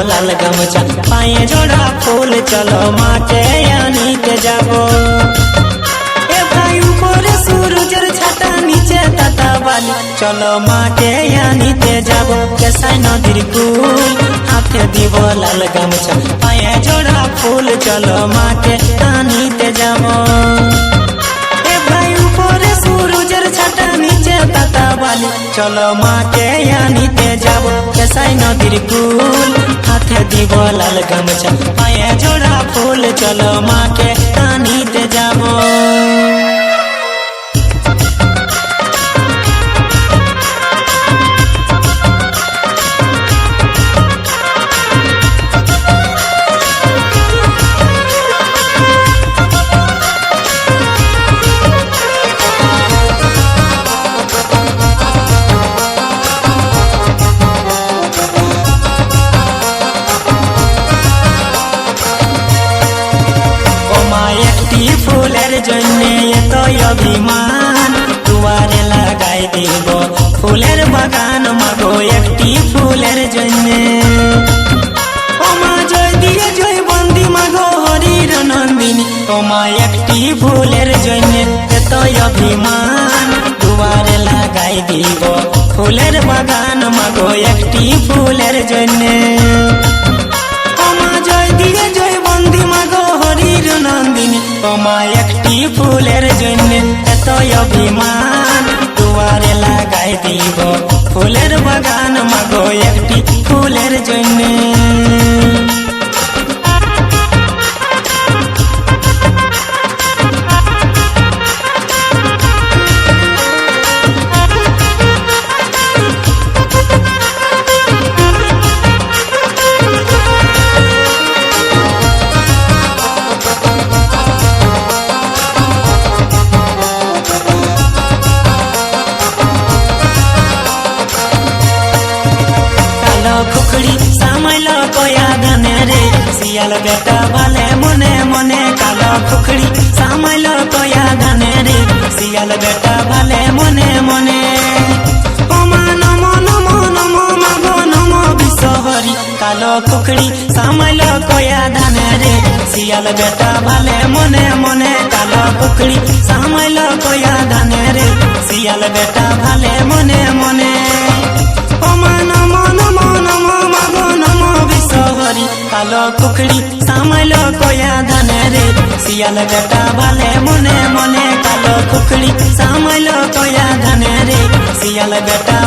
लाल गमछा पाए जोड़ा फूल चलो माटे आनीते जाबो ए भाई ऊपर सूरजर छाता नीचे ताता वाली चलो माटे आनीते जाबो केसाई नदीर कूल हाथे দিব लाल गमछा पाए जोड़ा फूल चलो माटे आनीते जाबो ए भाई ऊपर सूरजर छाता नीचे ताता वाली चलो माटे आनीते जाबो केसाई नदीर कूल हाथे দিব लाल गमछा पाए जोड़ा फूल चलो माटे आनीते जाबो फूलेर जन्ने ये तो अभिमान दुआरे लगाई দিব फूलेर बागान मागो एकटी फूलेर जन्ने ओ मा जय दिए जय बंदी मागो हरिर नंदिनी ओ मा एकटी फूलेर जन्ने ये तो अभिमान दुआरे लगाई দিব फूलेर बागान मागो एकटी फूलेर जन्ने ओ मा जय दिए जय बंदी मागो हरिर नंदिनी ओमा एकटी फूलेर जन्ने एत अभिमान दुआरे लगाई দিব फूलेर बागान मागो एकटी फूलेर जन्ने खुखड़ी सामैल कोया धने रे सियाल बेटा वाले मने मने काला खुखड़ी सामैल कोया धने रे सियाल बेटा वाले मने मने ओमा नमो नमो नमो मागो नमो बिसहरी कालो खुखड़ी सामैल कोया धने रे सियाल बेटा वाले मने मने काला खुखड़ी सामैल कोया धने रे सियाल बेटा वाले मने मने ओमा नमो नमो नमो मागो नमो बिसहरी कालो खुखड़ी सामैल कोया धने रे सियाल बेटा वाले मने मने कालो खुखड़ी सामैल कोया धने रे सियाल बेटा